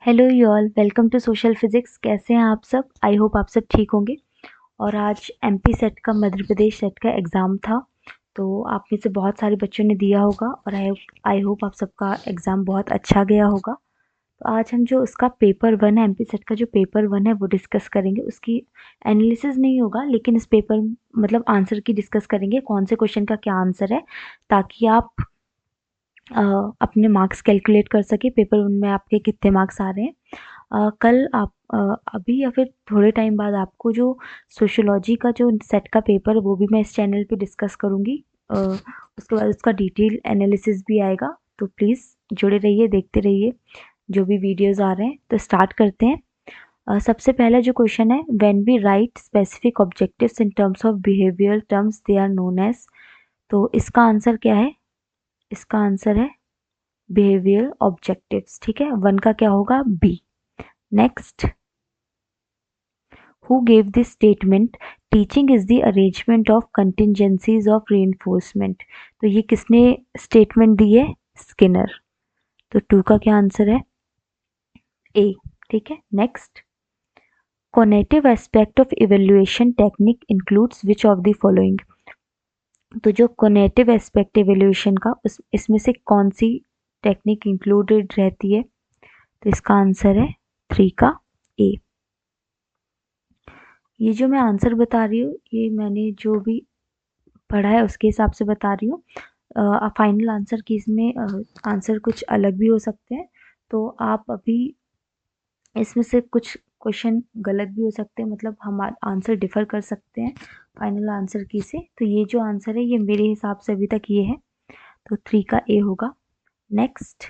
Hello you all, welcome to social physics. कैसे हैं आप सब? आई होप आप सब ठीक होंगे। और आज एमपी सेट का, मध्य प्रदेश सेट का एग्ज़ाम था, तो आप में से बहुत सारे बच्चों ने दिया होगा और आई होप आप सबका एग्ज़ाम बहुत अच्छा गया होगा। तो आज हम जो उसका पेपर वन है, एमपी सेट का जो पेपर वन है वो डिस्कस करेंगे। उसकी एनालिसिस नहीं होगा, लेकिन इस पेपर मतलब आंसर की डिस्कस करेंगे, कौन से क्वेश्चन का क्या आंसर है, ताकि आप अपने मार्क्स कैलकुलेट कर सके पेपर वन में आपके कितने मार्क्स आ रहे हैं। कल आप अभी या फिर थोड़े टाइम बाद आपको जो सोशियोलॉजी का जो सेट का पेपर है वो भी मैं इस चैनल पे डिस्कस करूँगी। उसके बाद उसका डिटेल एनालिसिस भी आएगा, तो प्लीज़ जुड़े रहिए, देखते रहिए जो भी वीडियोस आ रहे हैं। तो स्टार्ट करते हैं। सबसे पहला जो क्वेश्चन है, when we write specific objectives in terms of behaviour terms they are known as. तो इसका आंसर क्या है? इसका आंसर है बिहेवियर ऑब्जेक्टिव्स। ठीक है, वन का क्या होगा? B. Next, who gave this statement, teaching is the arrangement of contingencies of reinforcement। तो ये किसने स्टेटमेंट दी है? स्किनर। तो टू का क्या आंसर है? ए। ठीक है, next, cognitive aspect of evaluation technique includes which of the following. तो जो कॉग्निटिव एस्पेक्ट इवेल्युएशन का, इसमें से कौन सी टेक्निक इंक्लूडेड रहती है? तो इसका आंसर है थ्री का ए। ये जो मैं आंसर बता रही हूँ, ये मैंने जो भी पढ़ा है उसके हिसाब से बता रही हूँ। फाइनल आंसर की इसमें आंसर कुछ अलग भी हो सकते हैं, तो आप अभी इसमें से कुछ क्वेश्चन गलत भी हो सकते हैं, मतलब हम आंसर डिफर कर सकते हैं फाइनल आंसर की से। तो ये जो आंसर है ये मेरे हिसाब से अभी तक ये है, तो थ्री का ए होगा। Next,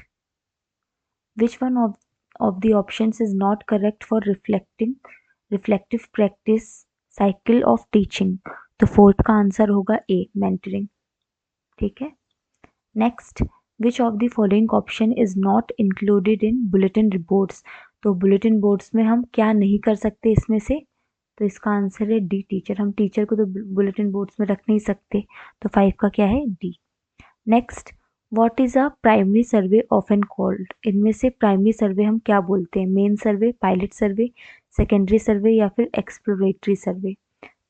which one of the options is not correct for reflective practice cycle of teaching. तो फोर्थ का आंसर होगा ए, मेंटरिंग। ठीक है, next, which of the following option is not included in bulletin reports. तो bulletin boards में हम क्या नहीं कर सकते इसमें से? तो इसका आंसर है डी, टीचर। हम टीचर को तो बुलेटिन बोर्ड्स में रख नहीं सकते, तो फाइव का क्या है? D. Next, what is a primary survey often called. इनमें से प्राइमरी सर्वे हम क्या बोलते हैं? मेन सर्वे, पायलट सर्वे, सेकेंडरी सर्वे या फिर एक्सप्लोरेटरी सर्वे।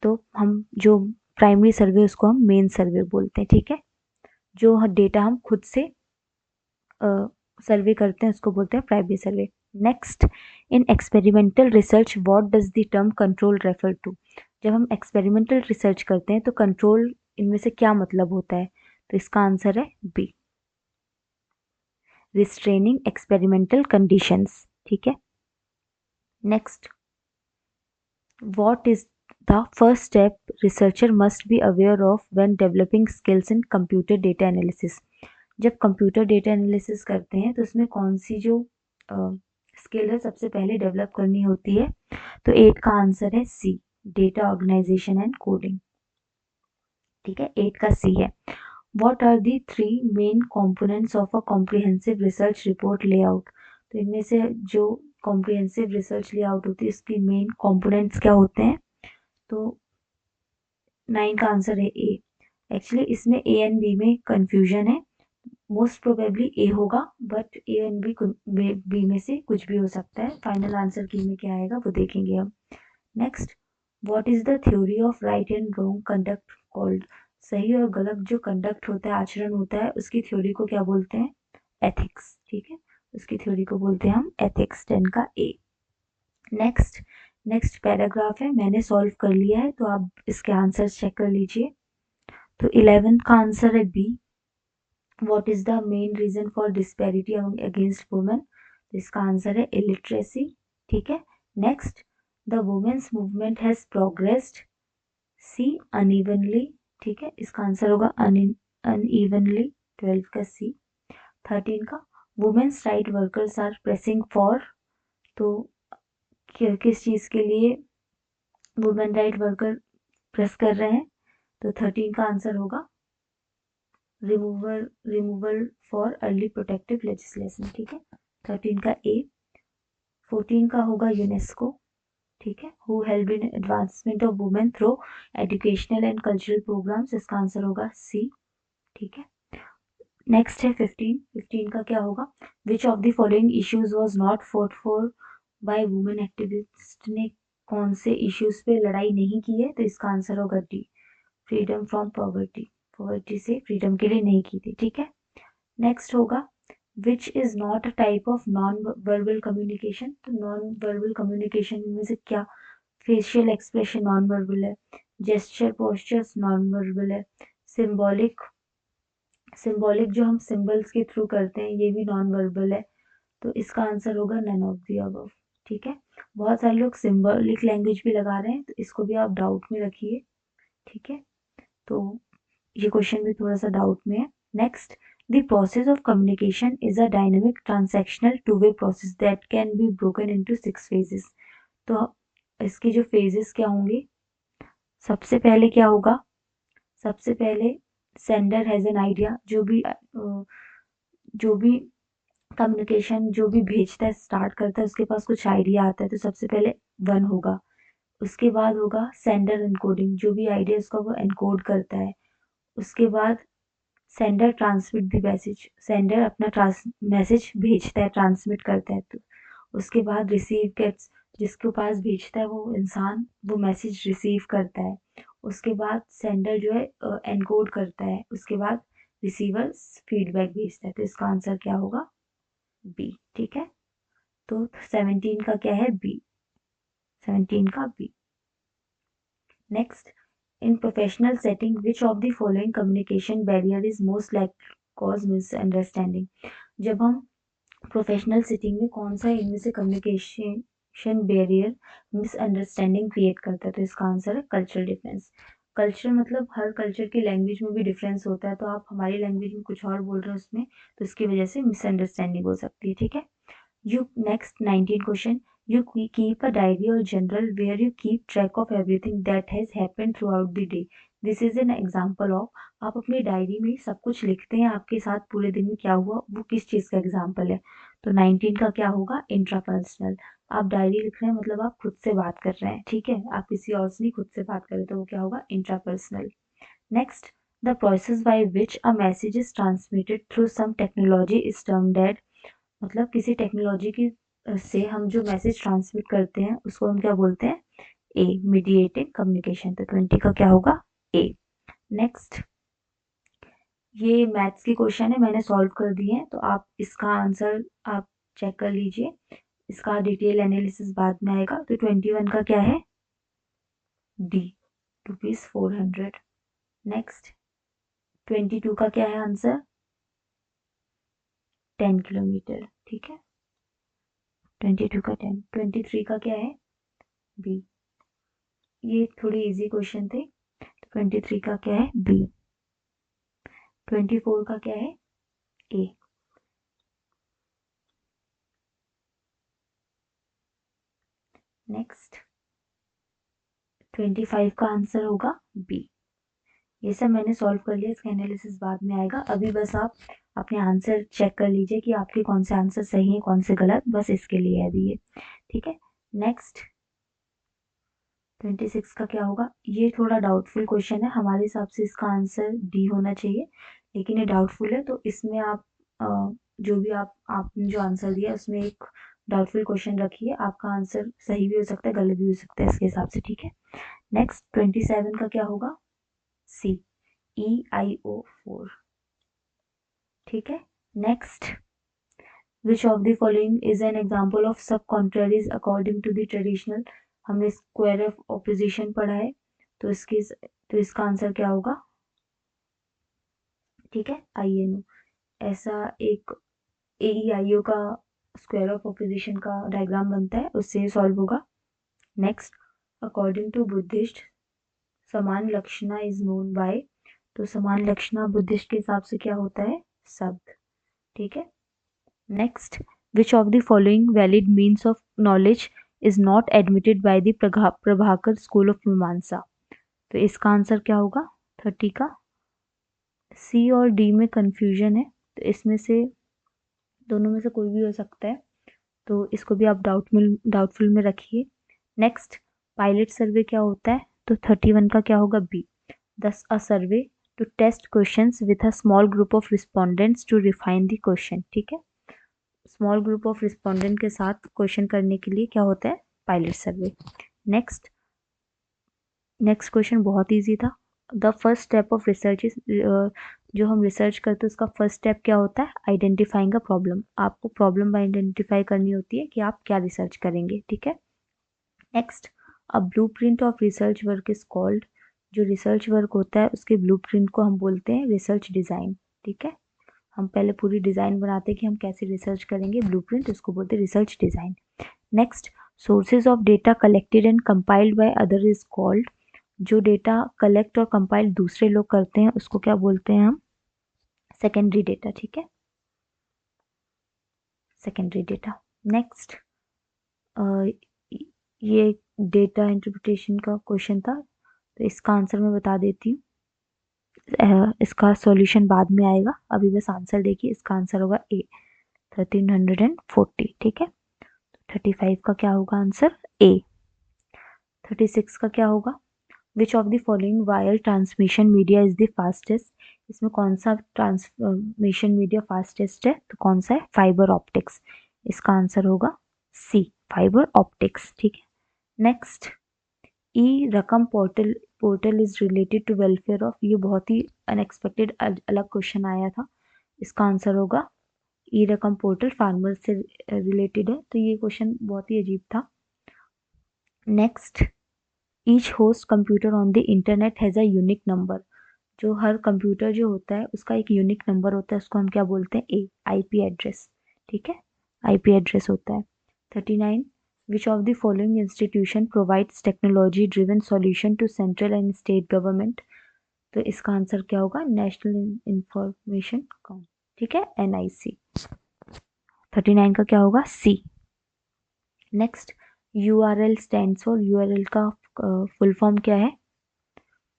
तो हम जो प्राइमरी सर्वे उसको हम मेन सर्वे बोलते हैं। ठीक है, जो डेटा हम खुद से सर्वे करते हैं उसको बोलते हैं primary survey. Next, in experimental research what does the term control refer to. जब हम एक्सपेरिमेंटल रिसर्च करते हैं तो कंट्रोल इनमें से क्या मतलब होता है? तो इसका आंसर है बी, रिस्ट्रेनिंग एक्सपेरिमेंटल कंडीशंस। ठीक है, next, what is the first step researcher must be aware of when developing skills in computer data analysis. जब कंप्यूटर डेटा एनालिसिस करते हैं तो उसमें कौन सी जो स्किल है सबसे पहले डेवलप करनी होती है? तो एट का आंसर है C, data organisation and coding. ठीक है, एट का सी है। What are the three main components of a comprehensive research report layout. तो इनमें से जो कॉम्प्रिहेंसिव रिसर्च लेआउट होती है इसकी मेन कंपोनेंट्स क्या होते हैं? तो नाइन का आंसर है ए। एक्चुअली इसमें ए एंड बी में कंफ्यूजन है, मोस्ट प्रोबेबली ए होगा, बट ए एंड बी में से कुछ भी हो सकता है। फाइनल आंसर की में क्या आएगा वो देखेंगे हम। Next, what is the theory of right and wrong conduct called. सही और गलत जो कंडक्ट होता है, आचरण होता है, उसकी थ्योरी को क्या बोलते हैं? एथिक्स। ठीक है, उसकी थ्योरी को बोलते हैं हम एथिक्स। 10 का ए। नेक्स्ट, नेक्स्ट पैराग्राफ है, मैंने सॉल्व कर लिया है, तो आप इसके आंसर चेक कर लीजिए। तो 11 का आंसर है B, what is the main reason for disparity against women. तो इसका आंसर है इलिटरेसी। ठीक है, next, the women's movement has progressed C unevenly. ठीक है, इसका आंसर होगा अनइवनली, 12 का सी। 13 का, women's right workers are pressing for. तो किस चीज के लिए वुमेन राइट वर्कर प्रेस कर रहे हैं? तो 13 का आंसर होगा removal for early protective legislation. ठीक है, 13 का ए। 14 का होगा यूनेस्को। ठीक है, who help in advancement of women through educational and cultural programmes. इसका आंसर होगा सी। ठीक है, नेक्स्ट है 15 का क्या होगा, विच of the following issues was not fought for by women activist ने कौन से इश्यूज पे लड़ाई नहीं की है, तो इसका आंसर होगा D, freedom from poverty, poverty से फ्रीडम के लिए नहीं की थी, ठीक है। नेक्स्ट होगा which is not a type of non verbal communication, तो नॉन वर्बल कम्युनिकेशन में से क्या, फेशियल एक्सप्रेशन नॉन वर्बल है, जेस्चर पोस्चर्स नॉन वर्बल है, सिंबॉलिक सिंबॉलिक जो हम सिंबल्स के थ्रू करते हैं ये भी नॉन वर्बल है, तो इसका आंसर होगा नन ऑफ द अबव, ठीक है। बहुत सारे लोग सिंबॉलिक लैंग्वेज भी लगा रहे हैं, तो इसको भी आप डाउट में रखिए, ठीक है। तो ये क्वेश्चन भी थोड़ा सा डाउट में है। Next, the process of communication is a dynamic transactional two way process that can be broken into 6 phases, तो इसकी जो फेजेस क्या होंगे, सबसे पहले क्या होगा, सबसे पहले सेंडर हैज एन आइडिया, जो भी कम्युनिकेशन जो भी भेजता है स्टार्ट करता है उसके पास कुछ आइडिया आता है, तो सबसे पहले 1 होगा। उसके बाद होगा सेंडर एनकोडिंग, जो भी आइडिया उसका वो एनकोड करता है। उसके बाद sender transmit the message, sender अपना मैसेज भेजता है, ट्रांसमिट करता है, तो उसके बाद रिसीव गेट्स, जिसके पास भेजता है वो इंसान वो मैसेज रिसीव करता है। उसके बाद सेंडर जो है एनकोड करता है, उसके बाद रिसीवर फीडबैक भेजता है, तो इसका आंसर क्या होगा, बी, ठीक है। तो 17 का क्या है, बी, 17 का B. Next, in professional setting which of the following communication barrier is most like cause misunderstanding, जब हम प्रोफेशनल सेटिंग में कौन सा इनमें से कम्युनिकेशन बैरियर मिसअंडरस्टैंडिंग क्रिएट करता है, तो इसका आंसर है कल्चरल डिफरेंस। कल्चर मतलब हर कल्चर की लैंग्वेज में भी डिफरेंस होता है, तो आप हमारी लैंग्वेज में कुछ और बोल रहे हो उसमें, तो इसकी वजह से मिसअंडरस्टैंडिंग हो सकती है, ठीक है। You next 19 question. You keep a diary or journal where you keep track of everything that has happened throughout the day. This is an example of, आप अपनी डायरी में सब कुछ लिखते हैं आपके साथ पूरे दिन में क्या हुआ, वो किस चीज़ का एग्जाम्पल है, तो 19 का क्या होगा, इंट्रापर्सनल। आप डायरी लिख रहे हैं मतलब आप खुद से बात कर रहे हैं, ठीक है, आप किसी और से नहीं खुद से बात कर रहे, तो वो क्या होगा, intrapersonal. Next, the process by which a message is transmitted through some technology is termed as, मतलब किसी टेक्नोलॉजी की से हम जो मैसेज ट्रांसमिट करते हैं उसको हम क्या बोलते हैं, ए, मीडिएटेड कम्युनिकेशन, तो 20 का क्या होगा, ए। नेक्स्ट, ये मैथ्स की क्वेश्चन है, मैंने सॉल्व कर दिए हैं, तो आप इसका आंसर आप चेक कर लीजिए, इसका डिटेल एनालिसिस बाद में आएगा। तो 21 का क्या है, डी, ₹400। नेक्स्ट, 22 का क्या है आंसर, 10 किलोमीटर, ठीक है, 22 का 10। 23 का क्या है, बी, ये थोड़ी इजी क्वेश्चन थे, 23 का क्या है, बी। 24 का क्या है, ए। नेक्स्ट, 25 का आंसर होगा बी। ये सब मैंने सॉल्व कर लिया, इसका एनालिसिस बाद में आएगा, अभी बस आप अपने आंसर चेक कर लीजिए कि आपके कौन से आंसर सही है कौन से गलत, बस इसके लिए है अभी ये, ठीक है। नेक्स्ट, 26 का क्या होगा, ये थोड़ा डाउटफुल क्वेश्चन है, हमारे हिसाब से इसका आंसर डी होना चाहिए, लेकिन ये डाउटफुल है, तो इसमें आप जो भी आपने जो आंसर दिया उसमें एक डाउटफुल क्वेश्चन रखिए, आपका आंसर सही भी हो सकता है गलत भी हो सकता है इसके हिसाब से, ठीक है। नेक्स्ट, 27 का क्या होगा, सी, EIO4, ठीक है। Next, which of the following is an example of sub contraries according to the traditional, हमने स्क्वायर ऑफ ऑपोजिशन पढ़ा है, तो इसका आंसर क्या होगा, ठीक है, INO। ऐसा एक AEIO का स्क्वायर ऑफ ऑपोजिशन का डायग्राम बनता है, उससे सॉल्व होगा। नेक्स्ट, अकॉर्डिंग टू बुद्धिस्ट समान लक्षणा इज नोन बाय, तो समान लक्षणा बुद्धिस्ट के हिसाब से क्या होता है, शब्द, ठीक है। Next, which of the following valid means of knowledge is not admitted by the Prabhakar school of मीमांसा, तो इसका आंसर क्या होगा, 30 का। सी और डी में कंफ्यूजन है, तो इसमें से दोनों में से कोई भी हो सकता है, तो इसको भी आप डाउटफुल में रखिए। नेक्स्ट, पायलट सर्वे क्या होता है, तो 31 का क्या होगा, बी। दस, a survey to test questions with a small group of respondents to refine the question, ठीक है। स्मॉल ग्रुप ऑफ रिस्पोंडेंट के साथ क्वेश्चन करने के लिए क्या होता है, पायलट सर्वे। नेक्स्ट क्वेश्चन बहुत इजी था। The first step of research is, जो हम रिसर्च करते हैं उसका फर्स्ट स्टेप क्या होता है, आइडेंटिफाइंग अ प्रॉब्लम। आपको प्रॉब्लम आइडेंटिफाई करनी होती है कि आप क्या रिसर्च करेंगे, ठीक है। Next, a blueprint of research work is called, जो रिसर्च वर्क होता है उसके ब्लूप्रिंट को हम बोलते हैं रिसर्च डिज़ाइन, ठीक है। हम पहले पूरी डिज़ाइन बनाते हैं कि हम कैसे रिसर्च करेंगे, ब्लूप्रिंट उसको बोलते हैं research design. Next, sources of data collected and compiled by other is called, जो डेटा कलेक्ट और कंपाइल दूसरे लोग करते हैं उसको क्या बोलते हैं हम, सेकेंडरी डेटा, ठीक है, सेकेंडरी डेटा। नेक्स्ट, ये डेटा इंटरप्रिटेशन का क्वेश्चन था, तो इसका आंसर मैं बता देती हूँ। इसका सॉल्यूशन बाद में आएगा, अभी बस आंसर देखिए। इसका आंसर होगा ए, 1340, ठीक है। 35 का क्या होगा आंसर, ए। 36 का क्या होगा, विच of the following wire transmission media is the fastest, इसमें कौन सा ट्रांसमिशन मीडिया फास्टेस्ट है, तो कौन सा है, फाइबर ऑप्टिक्स। इसका आंसर होगा सी, फाइबर ऑप्टिक्स, ठीक है। Next, e Rakam portal is related to welfare of, ये बहुत ही अनएक्सपेक्टेड अलग क्वेश्चन आया था। इसका आंसर होगा ई रकम पोर्टल फार्मर से रिलेटेड है, तो ये क्वेश्चन बहुत ही अजीब था। Next, each host computer on the internet has a unique number, जो हर कंप्यूटर जो होता है उसका एक यूनिक नंबर होता है, उसको हम क्या बोलते हैं, ए, आईपी एड्रेस, ठीक है, आईपी एड्रेस होता है। 39, which of the following institution provides technology driven solution to central and state government, तो इसका आंसर क्या होगा, नेशनल इंफॉर्मेशन, ठीक है, एनआईसी। 39 का क्या होगा, C. Next, URL stands for, URL का फुल फॉर्म क्या है,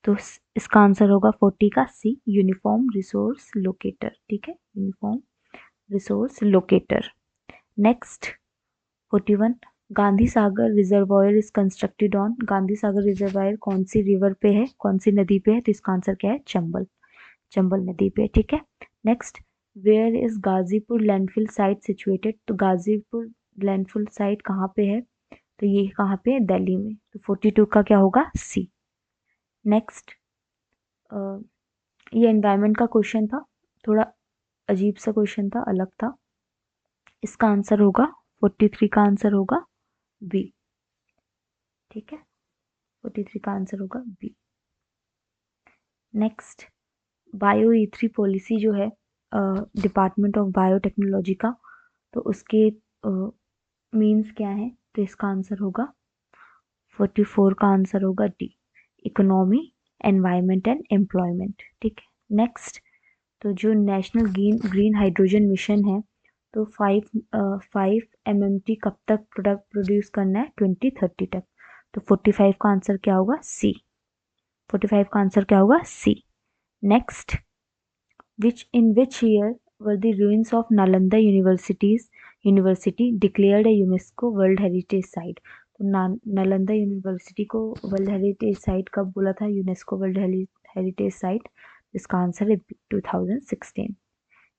तो इसका आंसर होगा 40 का सी, यूनिफॉर्म रिसोर्स लोकेटर, ठीक है, uniform resource locator. Next, 41, Gandhi Sagar reservoir is constructed on, Gandhi Sagar reservoir कौन सी रिवर पे है, कौन सी नदी पे है, तो इसका आंसर क्या है, चंबल, चंबल नदी पे, ठीक है। Next, where is Ghazipur landfill site situated, तो गाजीपुर लैंडफिल साइट कहाँ पे है, तो ये कहाँ पे है, दिल्ली में, तो 42 का क्या होगा, सी। नेक्स्ट, ये एनवायरनमेंट का क्वेश्चन था, थोड़ा अजीब सा क्वेश्चन था, अलग था। इसका आंसर होगा 43 का आंसर होगा बी, ठीक है, 43 का आंसर होगा बी। नेक्स्ट, बायो ई3 पॉलिसी जो है डिपार्टमेंट ऑफ बायोटेक्नोलॉजी का, तो उसके मीन्स क्या है, तो इसका आंसर होगा 44 का आंसर होगा D, economy, environment and employment, ठीक है। नेक्स्ट, तो जो नेशनल ग्रीन हाइड्रोजन मिशन है, तो 5 MMT कब तक प्रोडक्ट प्रोड्यूस करना है, 2030 तक, तो 45 का आंसर क्या होगा, सी, 45 का आंसर क्या होगा, C. Next, which year were the ruins of Nalanda university declared a UNESCO world heritage site, तो नालंदा यूनिवर्सिटी को वर्ल्ड हेरिटेज साइट कब बोला था, यूनेस्को वर्ल्ड हेरिटेज साइट, इसका आंसर है 2016।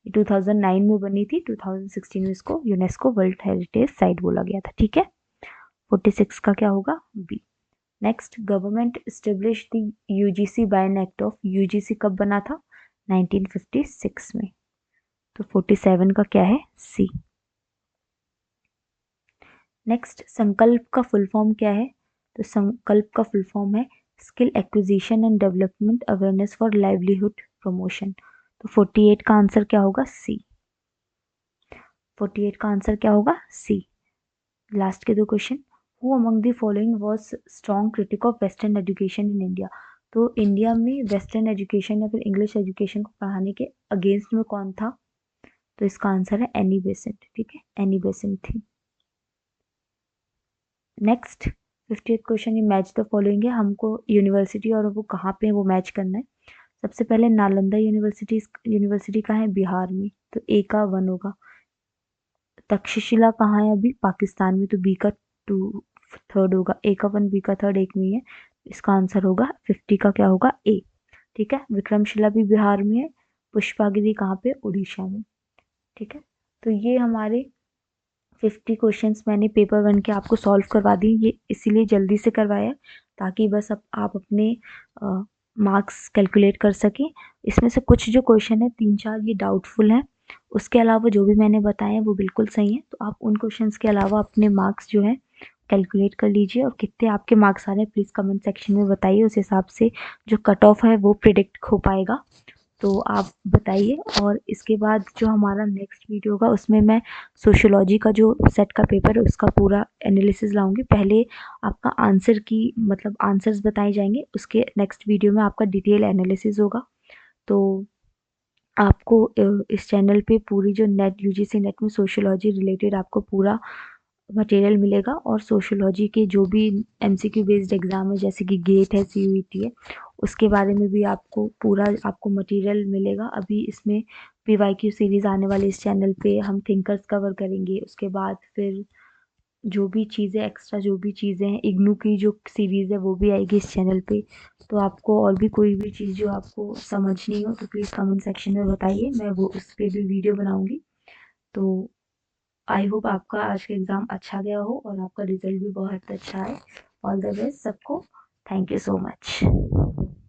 2009 में बनी थी, 2016 में इसको यूनेस्को वर्ल्ड हेरिटेज साइट बोला गया था, ठीक है। 46 का क्या होगा, B. Next, government establish the UGC by an act of, UGC कब बना था, 1956 में, तो 47 का क्या है, सी। नेक्स्ट, संकल्प का फुल फॉर्म क्या है, तो संकल्प का फुल फॉर्म है skill acquisition and development awareness for livelihood promotion, तो 48 का आंसर क्या होगा, सी, 48 का आंसर क्या होगा, सी। लास्ट के दो question, who among the following was strong critic of western education in India, तो इंडिया में वेस्टर्न एजुकेशन या फिर इंग्लिश एजुकेशन को पढ़ाने के अगेंस्ट में कौन था, तो इसका आंसर है एनी बेसेंट, ठीक है, एनी बेसेंट थी। नेक्स्ट, 50th क्वेश्चन, ये मैच द फॉलोइंग है, हमको यूनिवर्सिटी और वो कहाँ पे है वो मैच करना है। सबसे पहले नालंदा यूनिवर्सिटी कहाँ है, बिहार में, तो ए का 1 होगा। तक्षशिला कहाँ है, अभी पाकिस्तान में, तो बी का 2 3rd होगा, ए का 1 बी का 3rd एक में ही है, इसका आंसर होगा 50 का क्या होगा, ए। ठीक है। विक्रमशिला भी बिहार में है, पुष्पागिरी कहाँ पे, उड़ीसा में। ठीक है, तो ये हमारे 50 क्वेश्चंस मैंने पेपर वन के आपको सॉल्व करवा दिए। ये इसीलिए जल्दी से करवाया ताकि बस आप अपने मार्क्स कैलकुलेट कर सकें। इसमें से कुछ जो क्वेश्चन है 3-4 ये डाउटफुल हैं, उसके अलावा जो भी मैंने बताए हैं वो बिल्कुल सही है। तो आप उन क्वेश्चंस के अलावा अपने मार्क्स जो है कैलकुलेट कर लीजिए, और कितने आपके मार्क्स आ रहे हैं प्लीज़ कमेंट सेक्शन में बताइए। उस हिसाब से जो कट ऑफ है वो प्रिडिक्ट हो पाएगा। तो आप बताइए, और इसके बाद जो हमारा नेक्स्ट वीडियो होगा उसमें मैं सोशियोलॉजी का जो सेट का पेपर है उसका पूरा एनालिसिस लाऊंगी। पहले आपका आंसर की मतलब आंसर्स बताए जाएंगे, उसके नेक्स्ट वीडियो में आपका डिटेल एनालिसिस होगा। तो आपको इस चैनल पे पूरी जो नेट यूजीसी नेट में सोशियोलॉजी रिलेटेड आपको पूरा मटेरियल मिलेगा, और सोशियोलॉजी के जो भी एमसीक्यू बेस्ड एग्जाम है जैसे कि गेट है, सीयूईटी है, उसके बारे में भी आपको पूरा आपको मटेरियल मिलेगा। अभी इसमें पीवाईक्यू सीरीज आने वाली इस चैनल पे हम थिंकर्स कवर करेंगे। उसके बाद फिर जो भी चीज़ें एक्स्ट्रा जो भी चीज़ें हैं, इग्नू की जो सीरीज़ है वो भी आएगी इस चैनल पे। तो आपको और भी कोई भी चीज़ जो आपको समझनी हो तो प्लीज़ कमेंट सेक्शन में बताइए, मैं वो उस पर भी वीडियो बनाऊंगी। तो आई होप आपका आज का एग्ज़ाम अच्छा गया हो और आपका रिजल्ट भी बहुत अच्छा है। ऑल द बेस्ट सबको। Thank you so much.